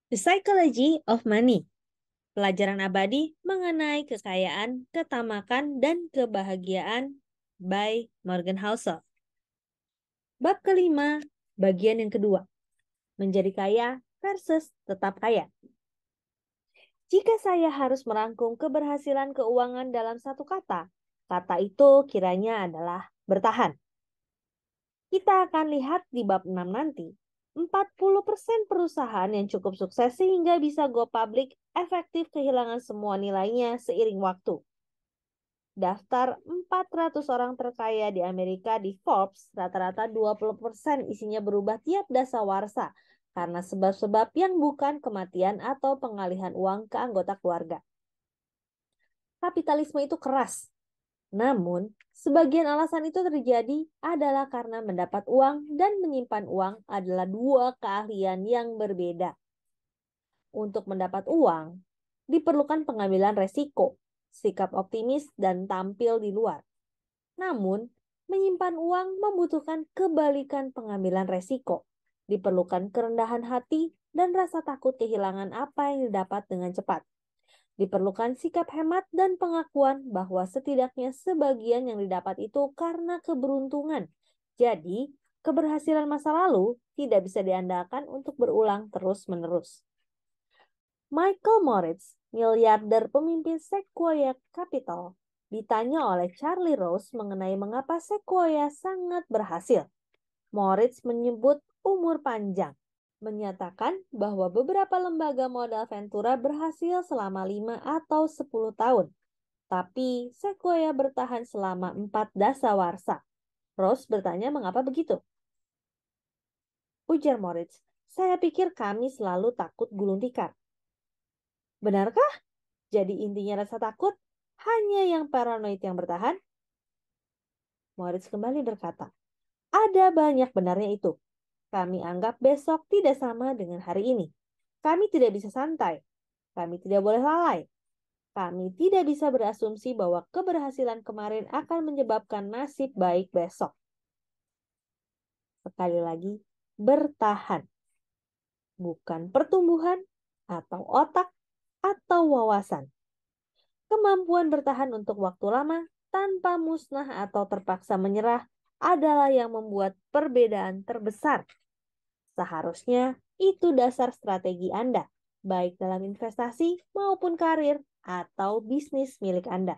The Psychology of Money. Pelajaran abadi mengenai kekayaan, ketamakan, dan kebahagiaan by Morgan Housel. Bab kelima, bagian yang kedua. Menjadi kaya versus tetap kaya. Jika saya harus merangkum keberhasilan keuangan dalam satu kata, kata itu kiranya adalah bertahan. Kita akan lihat di bab 6 nanti, 40% perusahaan yang cukup sukses sehingga bisa go public efektif kehilangan semua nilainya seiring waktu. Daftar 400 orang terkaya di Amerika di Forbes, rata-rata 20% isinya berubah tiap dasawarsa karena sebab-sebab yang bukan kematian atau pengalihan uang ke anggota keluarga. Kapitalisme itu keras. Namun, sebagian alasan itu terjadi adalah karena mendapat uang dan menyimpan uang adalah dua keahlian yang berbeda. Untuk mendapat uang, diperlukan pengambilan resiko, sikap optimis, dan tampil di luar. Namun, menyimpan uang membutuhkan kebalikan pengambilan resiko. Diperlukan kerendahan hati dan rasa takut kehilangan apa yang didapat dengan cepat. Diperlukan sikap hemat dan pengakuan bahwa setidaknya sebagian yang didapat itu karena keberuntungan. Jadi, keberhasilan masa lalu tidak bisa diandalkan untuk berulang terus-menerus. Michael Moritz, miliarder pemimpin Sequoia Capital, ditanya oleh Charlie Rose mengenai mengapa Sequoia sangat berhasil. Moritz menyebut umur panjang, menyatakan bahwa beberapa lembaga modal Ventura berhasil selama 5 atau 10 tahun. Tapi Sequoia bertahan selama 4 dasawarsa. Rose bertanya mengapa begitu. Ujar Moritz, saya pikir kami selalu takut gulung tikar. Benarkah? Jadi intinya rasa takut hanya yang paranoid yang bertahan? Moritz kembali berkata, ada banyak benarnya itu. Kami anggap besok tidak sama dengan hari ini. Kami tidak bisa santai. Kami tidak boleh lalai. Kami tidak bisa berasumsi bahwa keberhasilan kemarin akan menyebabkan nasib baik besok. Sekali lagi, bertahan. Bukan pertumbuhan atau otak atau wawasan. Kemampuan bertahan untuk waktu lama tanpa musnah atau terpaksa menyerah adalah yang membuat perbedaan terbesar. Seharusnya itu dasar strategi Anda, baik dalam investasi maupun karir atau bisnis milik Anda.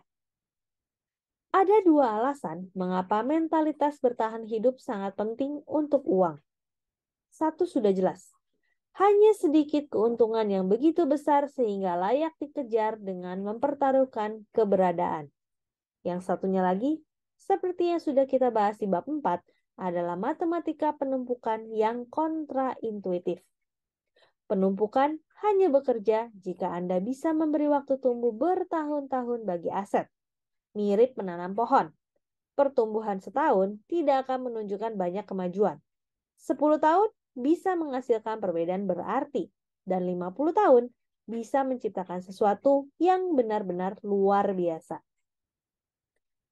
Ada dua alasan mengapa mentalitas bertahan hidup sangat penting untuk uang. Satu sudah jelas, hanya sedikit keuntungan yang begitu besar sehingga layak dikejar dengan mempertaruhkan keberadaan. Yang satunya lagi, seperti yang sudah kita bahas di bab 4, adalah matematika penumpukan yang kontraintuitif. Penumpukan hanya bekerja jika Anda bisa memberi waktu tumbuh bertahun-tahun bagi aset. Mirip menanam pohon. Pertumbuhan setahun tidak akan menunjukkan banyak kemajuan. 10 tahun bisa menghasilkan perbedaan berarti. Dan 50 tahun bisa menciptakan sesuatu yang benar-benar luar biasa.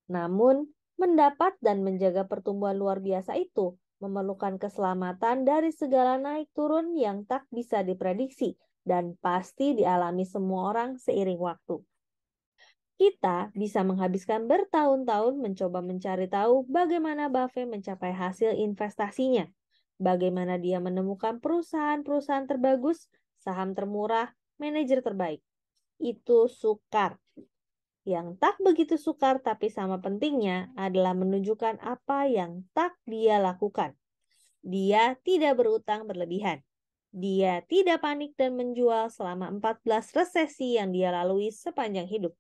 Namun, mendapat dan menjaga pertumbuhan luar biasa itu memerlukan keselamatan dari segala naik turun yang tak bisa diprediksi dan pasti dialami semua orang seiring waktu. Kita bisa menghabiskan bertahun-tahun mencoba mencari tahu bagaimana Buffett mencapai hasil investasinya, bagaimana dia menemukan perusahaan-perusahaan terbagus, saham termurah, manajer terbaik. Itu sukar. Yang tak begitu sukar tapi sama pentingnya adalah menunjukkan apa yang tak dia lakukan. Dia tidak berutang berlebihan. Dia tidak panik dan menjual selama 14 resesi yang dia lalui sepanjang hidup.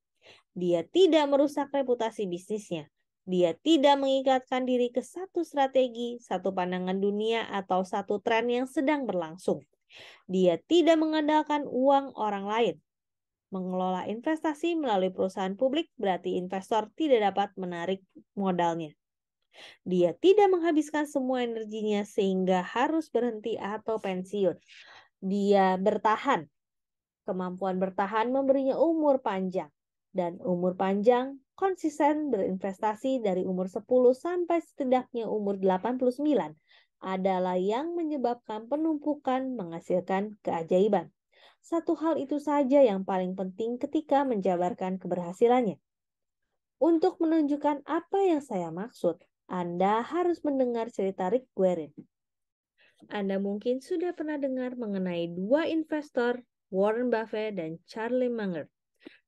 Dia tidak merusak reputasi bisnisnya. Dia tidak mengikatkan diri ke satu strategi, satu pandangan dunia, atau satu tren yang sedang berlangsung. Dia tidak mengandalkan uang orang lain. Mengelola investasi melalui perusahaan publik berarti investor tidak dapat menarik modalnya. Dia tidak menghabiskan semua energinya sehingga harus berhenti atau pensiun. Dia bertahan. Kemampuan bertahan memberinya umur panjang. Dan umur panjang konsisten berinvestasi dari umur 10 sampai setidaknya umur 89 adalah yang menyebabkan penumpukan menghasilkan keajaiban. Satu hal itu saja yang paling penting ketika menjabarkan keberhasilannya. Untuk menunjukkan apa yang saya maksud, Anda harus mendengar cerita Rick Guerin. Anda mungkin sudah pernah dengar mengenai dua investor, Warren Buffett dan Charlie Munger.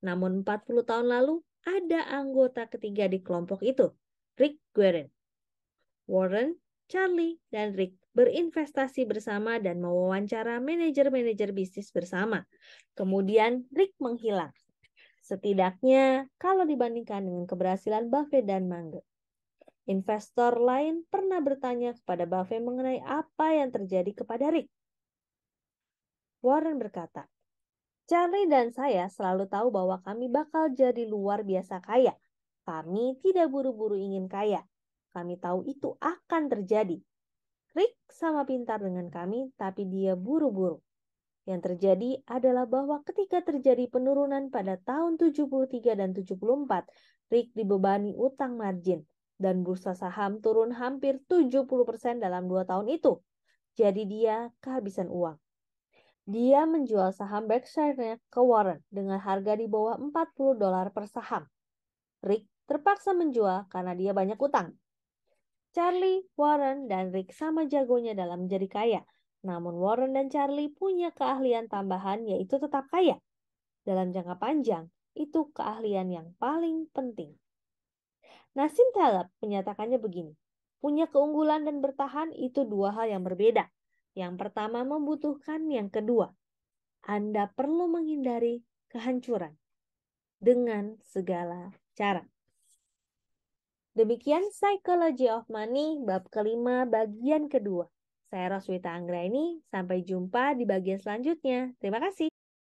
Namun 40 tahun lalu, ada anggota ketiga di kelompok itu, Rick Guerin. Warren, Charlie, dan Rick berinvestasi bersama dan mewawancara manajer-manajer bisnis bersama. Kemudian Rick menghilang. Setidaknya kalau dibandingkan dengan keberhasilan Buffett dan Munger. Investor lain pernah bertanya kepada Buffett mengenai apa yang terjadi kepada Rick. Warren berkata, Charlie dan saya selalu tahu bahwa kami bakal jadi luar biasa kaya. Kami tidak buru-buru ingin kaya. Kami tahu itu akan terjadi. Rick sama pintar dengan kami, tapi dia buru-buru. Yang terjadi adalah bahwa ketika terjadi penurunan pada tahun 73 dan 74, Rick dibebani utang margin dan bursa saham turun hampir 70% dalam 2 tahun itu. Jadi dia kehabisan uang. Dia menjual saham Berkshire ke Warren dengan harga di bawah $40 per saham. Rick terpaksa menjual karena dia banyak utang. Charlie, Warren, dan Rick sama jagonya dalam menjadi kaya. Namun Warren dan Charlie punya keahlian tambahan yaitu tetap kaya. Dalam jangka panjang, itu keahlian yang paling penting. Nassim Taleb menyatakannya begini, punya keunggulan dan bertahan itu dua hal yang berbeda. Yang pertama membutuhkan yang kedua. Anda perlu menghindari kehancuran dengan segala cara. Demikian Psychology of Money bab kelima bagian kedua. Saya Roswita Anggraini, sampai jumpa di bagian selanjutnya. Terima kasih.